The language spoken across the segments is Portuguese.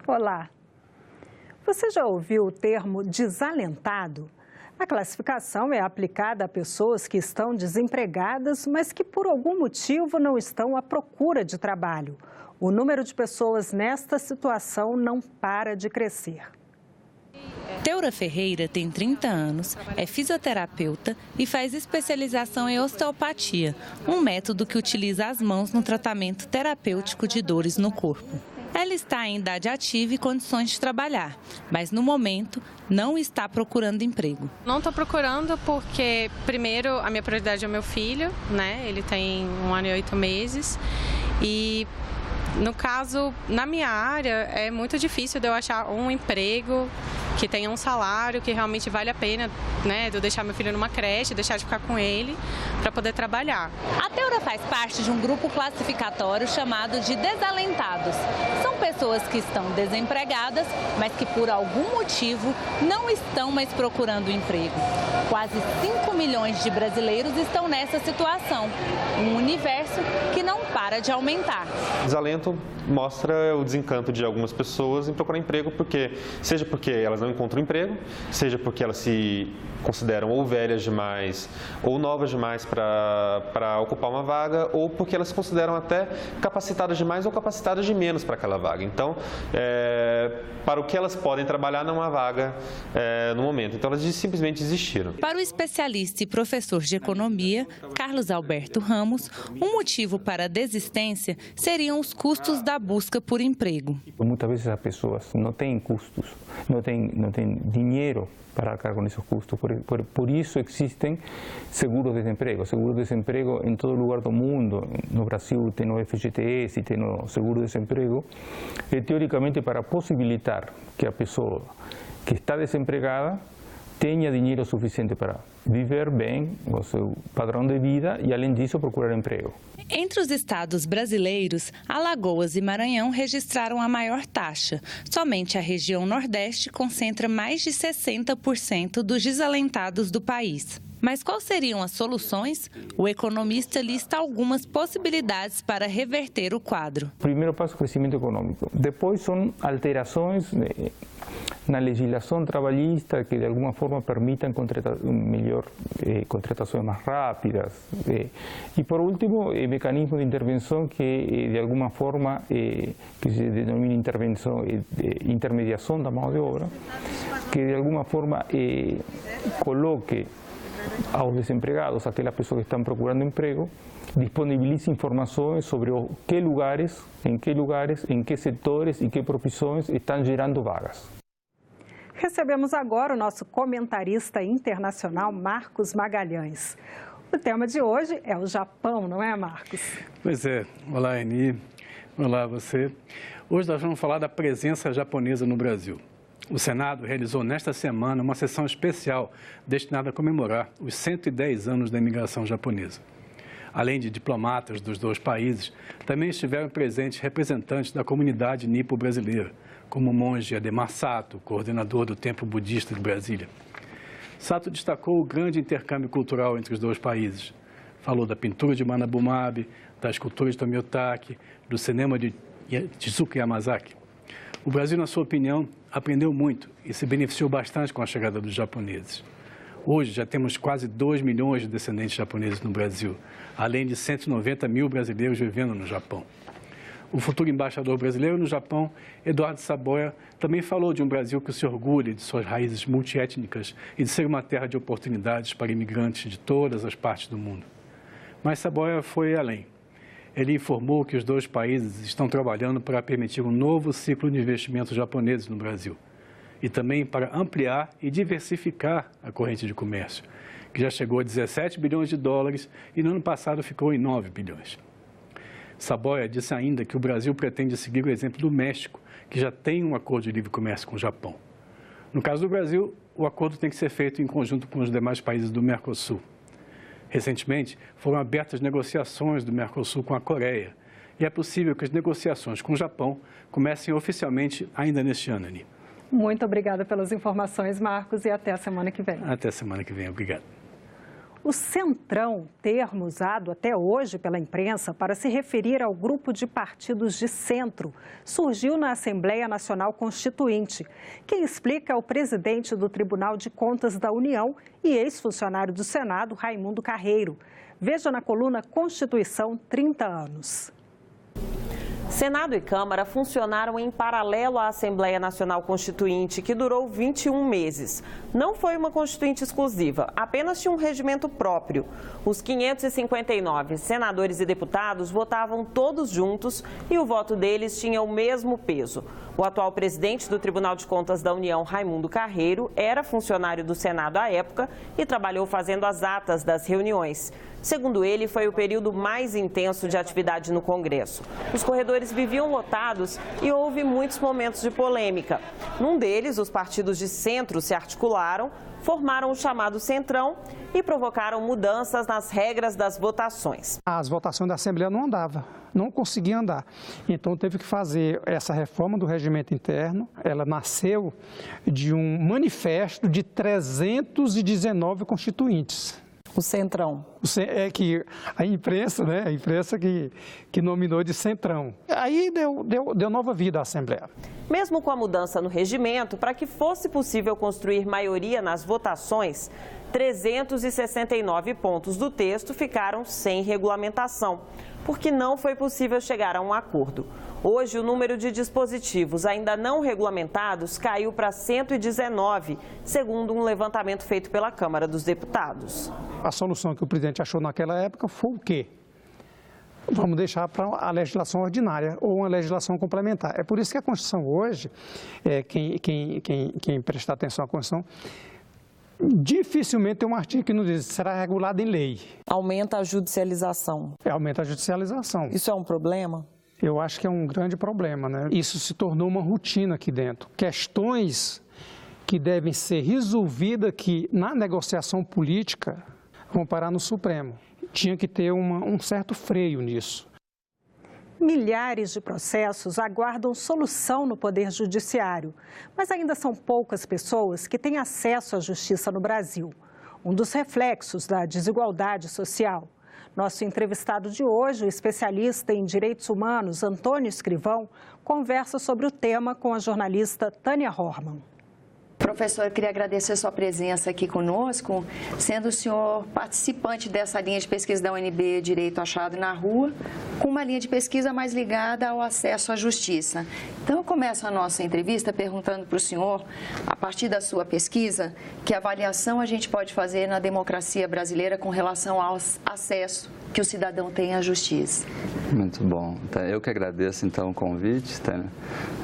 Olá! Você já ouviu o termo desalentado? A classificação é aplicada a pessoas que estão desempregadas, mas que por algum motivo não estão à procura de trabalho. O número de pessoas nesta situação não para de crescer. Teura Ferreira tem 30 anos, é fisioterapeuta e faz especialização em osteopatia, um método que utiliza as mãos no tratamento terapêutico de dores no corpo. Ela está em idade ativa e condições de trabalhar, mas no momento não está procurando emprego. Não estou procurando porque, primeiro, a minha prioridade é o meu filho, né? Ele tem 1 ano e 8 meses e, no caso, na minha área, é muito difícil de eu achar um emprego que tenha um salário que realmente vale a pena, né, de eu deixar meu filho numa creche, deixar de ficar com ele para poder trabalhar. A Teura faz parte de um grupo classificatório chamado de desalentados. São pessoas que estão desempregadas, mas que por algum motivo não estão mais procurando emprego. Quase 5 milhões de brasileiros estão nessa situação, um universo que não para de aumentar. Desalento mostra o desencanto de algumas pessoas em procurar emprego, seja porque elas não encontram emprego, seja porque elas se consideram ou velhas demais ou novas demais para ocupar uma vaga, ou porque elas se consideram até capacitadas demais ou capacitadas de menos para aquela vaga. Então, para o que elas podem trabalhar não há vaga no momento. Então, elas simplesmente desistiram. Para o especialista e professor de economia, Carlos Alberto Ramos, um motivo para a desistência seriam os custos da busca por emprego. Muitas vezes as pessoas não têm custos, não têm dinheiro para arcar com esses custos. Por isso existem seguros-desemprego. Seguro-desemprego em todo lugar do mundo. No Brasil tem o FGTS, tem o seguro-desemprego. Teoricamente, para possibilitar que a pessoa que está desempregada tenha dinheiro suficiente para viver bem o seu padrão de vida e, além disso, procurar emprego. Entre os estados brasileiros, Alagoas e Maranhão registraram a maior taxa. Somente a região Nordeste concentra mais de 60% dos desalentados do país. Mas quais seriam as soluções? O economista lista algumas possibilidades para reverter o quadro. O primeiro passo é o crescimento econômico. Depois são alterações na legislação trabalhista que de alguma forma permitam contratações mais rápidas. E por último, mecanismo de intervenção que de alguma forma que se denomina intermediação da mão de obra, que de alguma forma coloque aos desempregados, aquelas pessoas que estão procurando emprego, disponibilize informações sobre em que setores e que profissões estão gerando vagas. Recebemos agora o nosso comentarista internacional, Marcos Magalhães. O tema de hoje é o Japão, não é, Marcos? Pois é. Olá, Eni. Olá, você. Hoje nós vamos falar da presença japonesa no Brasil. O Senado realizou nesta semana uma sessão especial destinada a comemorar os 110 anos da imigração japonesa. Além de diplomatas dos dois países, também estiveram presentes representantes da comunidade nipo-brasileira, como o monge Ademar Sato, coordenador do Templo Budista de Brasília. Sato destacou o grande intercâmbio cultural entre os dois países. Falou da pintura de Manabumabe, da escultura de Tomiotaki, do cinema de Shizuku Yamazaki. O Brasil, na sua opinião, aprendeu muito e se beneficiou bastante com a chegada dos japoneses. Hoje já temos quase 2 milhões de descendentes japoneses no Brasil, além de 190 mil brasileiros vivendo no Japão. O futuro embaixador brasileiro no Japão, Eduardo Saboia, também falou de um Brasil que se orgulha de suas raízes multiétnicas e de ser uma terra de oportunidades para imigrantes de todas as partes do mundo. Mas Saboia foi além. Ele informou que os dois países estão trabalhando para permitir um novo ciclo de investimentos japoneses no Brasil e também para ampliar e diversificar a corrente de comércio, que já chegou a 17 bilhões de dólares e no ano passado ficou em 9 bilhões. Saboia disse ainda que o Brasil pretende seguir o exemplo do México, que já tem um acordo de livre comércio com o Japão. No caso do Brasil, o acordo tem que ser feito em conjunto com os demais países do Mercosul. Recentemente, foram abertas negociações do Mercosul com a Coreia, e é possível que as negociações com o Japão comecem oficialmente ainda neste ano, Ani. Muito obrigada pelas informações, Marcos, e até a semana que vem. Até a semana que vem, obrigado. O Centrão, termo usado até hoje pela imprensa para se referir ao grupo de partidos de centro, surgiu na Assembleia Nacional Constituinte. Quem explica é o presidente do Tribunal de Contas da União e ex-funcionário do Senado, Raimundo Carreiro. Veja na coluna Constituição 30 anos. Senado e Câmara funcionaram em paralelo à Assembleia Nacional Constituinte, que durou 21 meses. Não foi uma constituinte exclusiva, apenas tinha um regimento próprio. Os 559 senadores e deputados votavam todos juntos e o voto deles tinha o mesmo peso. O atual presidente do Tribunal de Contas da União, Raimundo Carreiro, era funcionário do Senado à época e trabalhou fazendo as atas das reuniões. Segundo ele, foi o período mais intenso de atividade no Congresso. Os corredores viviam lotados e houve muitos momentos de polêmica. Num deles, os partidos de centro se articularam, formaram o chamado Centrão e provocaram mudanças nas regras das votações. As votações da Assembleia não andavam, não conseguiam andar. Então teve que fazer essa reforma do regimento interno. Ela nasceu de um manifesto de 319 constituintes. O Centrão. É que a imprensa, né? A imprensa que nominou de Centrão. Aí deu nova vida à Assembleia. Mesmo com a mudança no regimento, para que fosse possível construir maioria nas votações, 369 pontos do texto ficaram sem regulamentação, porque não foi possível chegar a um acordo. Hoje, o número de dispositivos ainda não regulamentados caiu para 119, segundo um levantamento feito pela Câmara dos Deputados. A solução que o presidente achou naquela época foi o quê? Vamos deixar para a legislação ordinária ou uma legislação complementar. É por isso que a Constituição hoje, quem prestar atenção à Constituição, dificilmente tem um artigo que nos diz que será regulado em lei. Aumenta a judicialização. Aumenta a judicialização. Isso é um problema? Eu acho que é um grande problema, né? Isso se tornou uma rotina aqui dentro. Questões que devem ser resolvidas aqui na negociação política vão parar no Supremo. Tinha que ter um certo freio nisso. Milhares de processos aguardam solução no Poder Judiciário, mas ainda são poucas pessoas que têm acesso à justiça no Brasil. Um dos reflexos da desigualdade social. Nosso entrevistado de hoje, o especialista em direitos humanos, Antônio Escrivão, conversa sobre o tema com a jornalista Tânia Horman. Professor, eu queria agradecer a sua presença aqui conosco, sendo o senhor participante dessa linha de pesquisa da UNB Direito Achado na Rua, com uma linha de pesquisa mais ligada ao acesso à justiça. Então, eu começo a nossa entrevista perguntando para o senhor, a partir da sua pesquisa, que avaliação a gente pode fazer na democracia brasileira com relação ao acesso que o cidadão tem à justiça. Muito bom. Eu que agradeço, então, o convite, Tânia.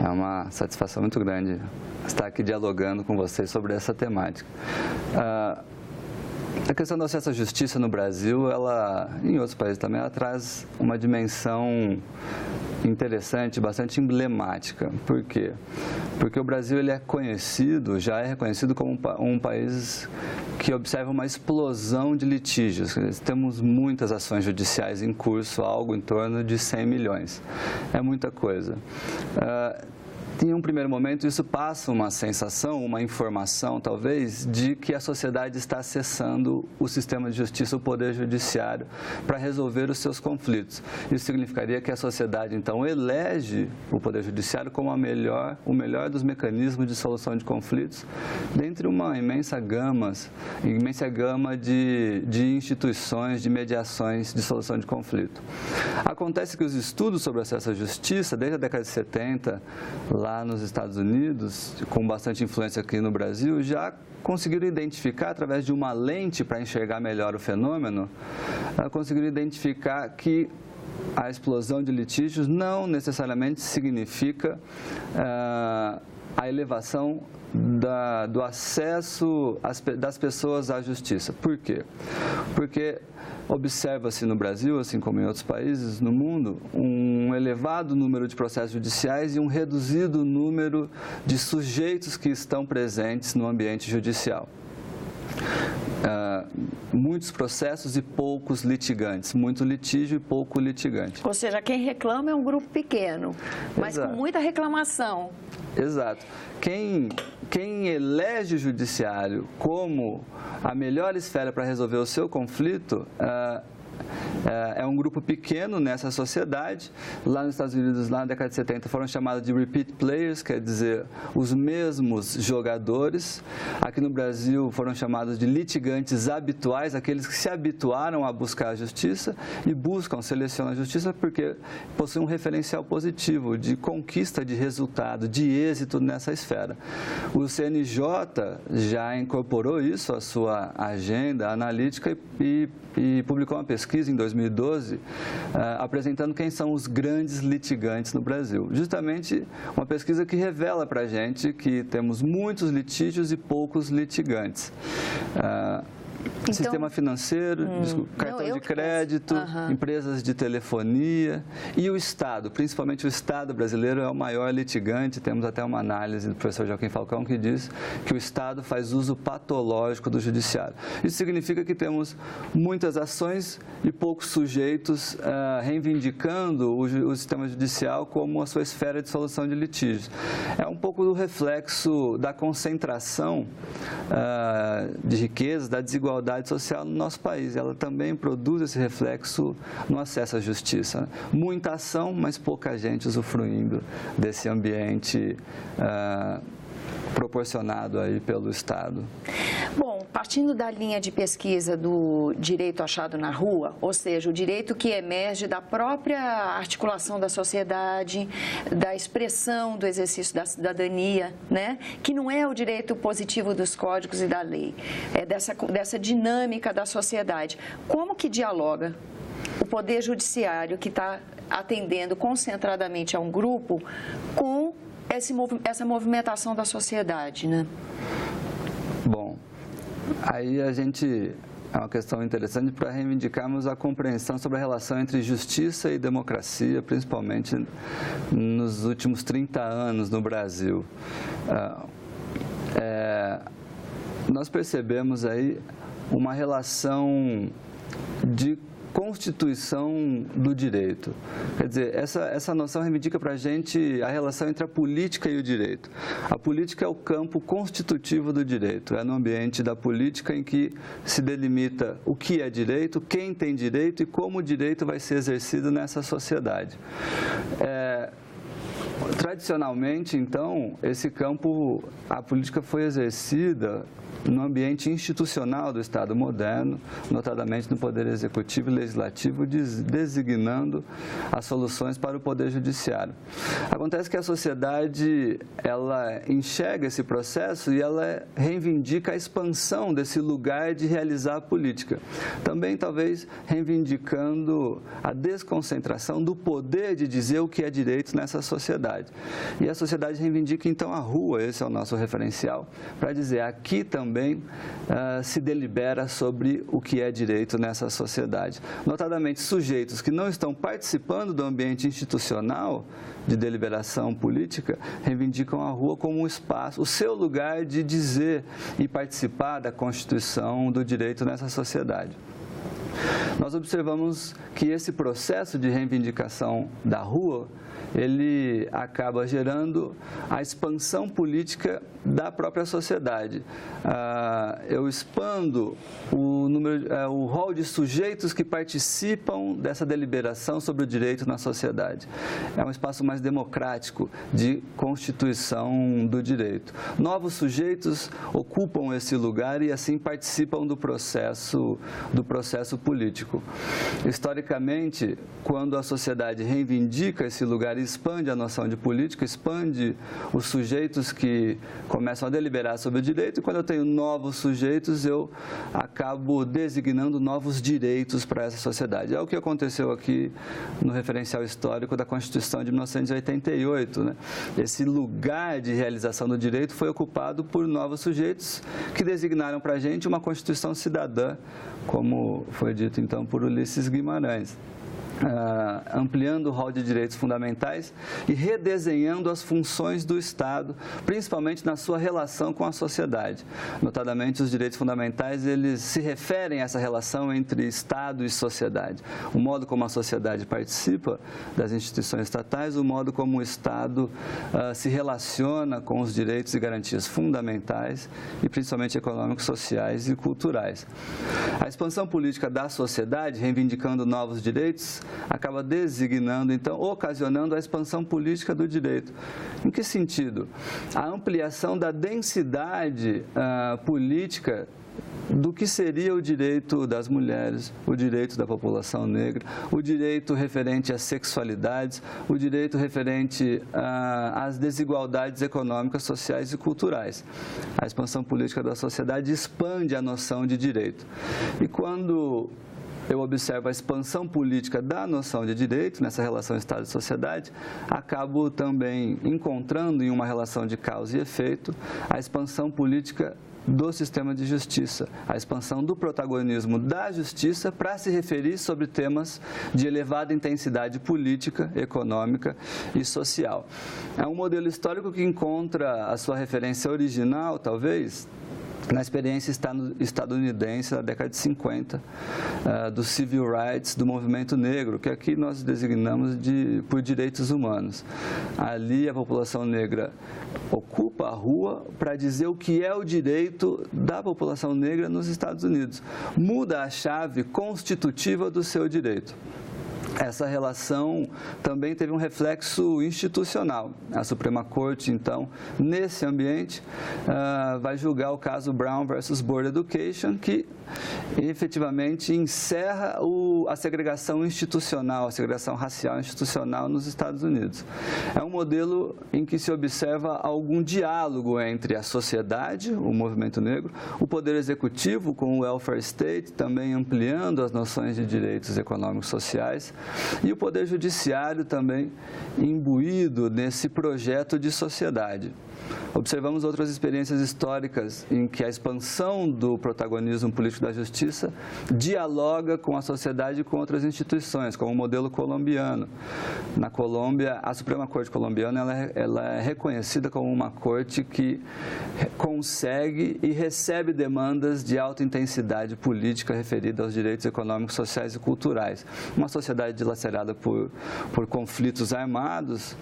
É uma satisfação muito grande estar aqui dialogando com vocês sobre essa temática. A questão do acesso à justiça no Brasil, ela, em outros países também, ela traz uma dimensão interessante, bastante emblemática. Por quê? Porque o Brasil ele já é reconhecido como um país que observa uma explosão de litígios. Temos muitas ações judiciais em curso, algo em torno de 100 milhões. É muita coisa. Em um primeiro momento, isso passa uma sensação, uma informação, talvez, de que a sociedade está acessando o sistema de justiça, o poder judiciário, para resolver os seus conflitos. Isso significaria que a sociedade, então, elege o poder judiciário como o melhor dos mecanismos de solução de conflitos, dentre uma imensa gama de instituições, de mediações de solução de conflito. Acontece que os estudos sobre acesso à justiça, desde a década de 70, lá nos Estados Unidos, com bastante influência aqui no Brasil, já conseguiram identificar, através de uma lente para enxergar melhor o fenômeno, conseguiram identificar que a explosão de litígios não necessariamente significa a elevação do acesso das pessoas à justiça. Por quê? Porque observa-se no Brasil, assim como em outros países no mundo, um elevado número de processos judiciais e um reduzido número de sujeitos que estão presentes no ambiente judicial. muitos processos e poucos litigantes, muito litígio e pouco litigante. Ou seja, quem reclama é um grupo pequeno, mas com muita reclamação. Exato. Quem elege o judiciário como a melhor esfera para resolver o seu conflito é um grupo pequeno nessa sociedade. Lá nos Estados Unidos, lá na década de 70, foram chamados de repeat players, quer dizer, os mesmos jogadores. Aqui no Brasil foram chamados de litigantes habituais, aqueles que se habituaram a buscar a justiça e selecionam a justiça porque possuem um referencial positivo de conquista de resultado, de êxito nessa esfera. O CNJ já incorporou isso à sua agenda analítica e publicou uma pesquisa em 2012 apresentando quem são os grandes litigantes no Brasil. Justamente uma pesquisa que revela para a gente que temos muitos litígios e poucos litigantes. Então, sistema financeiro, cartão de crédito, empresas de telefonia e o Estado, principalmente o Estado brasileiro é o maior litigante. Temos até uma análise do professor Joaquim Falcão que diz que o Estado faz uso patológico do judiciário. Isso significa que temos muitas ações e poucos sujeitos reivindicando o sistema judicial como a sua esfera de solução de litígios. É um pouco do reflexo da concentração de riquezas, da desigualdade social no nosso país. Ela também produz esse reflexo no acesso à justiça. Muita ação, mas pouca gente usufruindo desse ambiente proporcionado aí pelo Estado. Bom, partindo da linha de pesquisa do direito achado na rua, ou seja, o direito que emerge da própria articulação da sociedade, da expressão do exercício da cidadania, né? Que não é o direito positivo dos códigos e da lei, é dessa dinâmica da sociedade. Como que dialoga o Poder Judiciário, que está atendendo concentradamente a um grupo, com essa movimentação da sociedade, né? Bom, aí é uma questão interessante para reivindicarmos a compreensão sobre a relação entre justiça e democracia, principalmente nos últimos 30 anos no Brasil. Nós percebemos aí uma relação de constituição do direito. Quer dizer, essa noção reivindica para a gente a relação entre a política e o direito. A política é o campo constitutivo do direito. É no ambiente da política em que se delimita o que é direito, quem tem direito e como o direito vai ser exercido nessa sociedade. Tradicionalmente, então, esse campo, a política foi exercida no ambiente institucional do Estado moderno, notadamente no Poder Executivo e Legislativo, designando as soluções para o Poder Judiciário. Acontece que a sociedade, ela enxerga esse processo e ela reivindica a expansão desse lugar de realizar a política. Também, talvez, reivindicando a desconcentração do poder de dizer o que é direito nessa sociedade. E a sociedade reivindica, então, a rua, esse é o nosso referencial, para dizer aqui também se delibera sobre o que é direito nessa sociedade. Notadamente, sujeitos que não estão participando do ambiente institucional de deliberação política reivindicam a rua como um espaço, o seu lugar de dizer e participar da constituição do direito nessa sociedade. Nós observamos que esse processo de reivindicação da rua, ele acaba gerando a expansão política da própria sociedade. Eu expando o rol de sujeitos que participam dessa deliberação sobre o direito na sociedade. É um espaço mais democrático de constituição do direito. Novos sujeitos ocupam esse lugar e assim participam do processo político. Historicamente, quando a sociedade reivindica esse lugar e expande a noção de política, expande os sujeitos que começam a deliberar sobre o direito, e quando eu tenho novos sujeitos, eu acabo designando novos direitos para essa sociedade. É o que aconteceu aqui no referencial histórico da Constituição de 1988, né? Esse lugar de realização do direito foi ocupado por novos sujeitos que designaram para a gente uma Constituição cidadã, como foi dito então por Ulisses Guimarães. ampliando o rol de direitos fundamentais e redesenhando as funções do Estado, principalmente na sua relação com a sociedade. Notadamente, os direitos fundamentais, eles se referem a essa relação entre Estado e sociedade. O modo como a sociedade participa das instituições estatais, o modo como o Estado se relaciona com os direitos e garantias fundamentais e principalmente econômicos, sociais e culturais. A expansão política da sociedade, reivindicando novos direitos, acaba designando, então, ocasionando a expansão política do direito. Em que sentido? A ampliação da densidade política do que seria o direito das mulheres, o direito da população negra, o direito referente às sexualidades, o direito referente às desigualdades econômicas, sociais e culturais. A expansão política da sociedade expande a noção de direito. E quando eu observo a expansão política da noção de direito, nessa relação Estado e sociedade, acabo também encontrando em uma relação de causa e efeito a expansão política do sistema de justiça, a expansão do protagonismo da justiça para se referir sobre temas de elevada intensidade política, econômica e social. É um modelo histórico que encontra a sua referência original, talvez, na experiência estadunidense da década de 50, do Civil Rights, do movimento negro, que aqui nós designamos por direitos humanos. Ali a população negra ocupa a rua para dizer o que é o direito da população negra nos Estados Unidos. Muda a chave constitutiva do seu direito. Essa relação também teve um reflexo institucional. A Suprema Corte, então, nesse ambiente, vai julgar o caso Brown versus Board Education, que efetivamente encerra a segregação institucional, a segregação racial institucional nos Estados Unidos. É um modelo em que se observa algum diálogo entre a sociedade, o movimento negro, o poder executivo com o welfare state, também ampliando as noções de direitos econômicos e sociais, e o poder judiciário também imbuído nesse projeto de sociedade. Observamos outras experiências históricas em que a expansão do protagonismo político da justiça dialoga com a sociedade e com outras instituições, como o modelo colombiano. Na Colômbia, a Suprema Corte colombiana ela é reconhecida como uma corte que consegue e recebe demandas de alta intensidade política referida aos direitos econômicos, sociais e culturais. Uma sociedade dilacerada por conflitos armados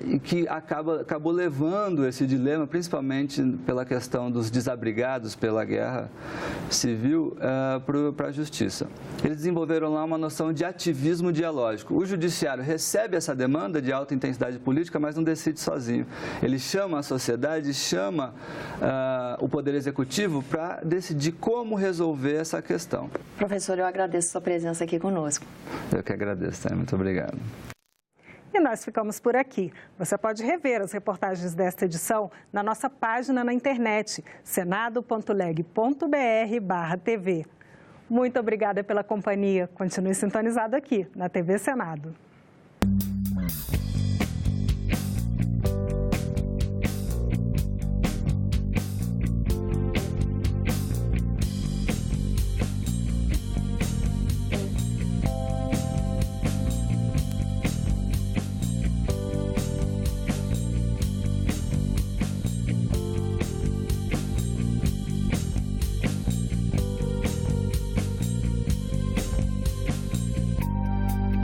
e que acabou levando esse dilema, principalmente pela questão dos desabrigados pela guerra civil, para a justiça. Eles desenvolveram lá uma noção de ativismo dialógico. O judiciário recebe essa demanda de alta intensidade política, mas não decide sozinho. Ele chama a sociedade, chama o poder executivo para decidir como resolver essa questão. Professor, eu agradeço a sua presença aqui conosco. Eu que agradeço, tá? Muito obrigado. E nós ficamos por aqui. Você pode rever as reportagens desta edição na nossa página na internet, senado.leg.br/TV. Muito obrigada pela companhia. Continue sintonizado aqui na TV Senado.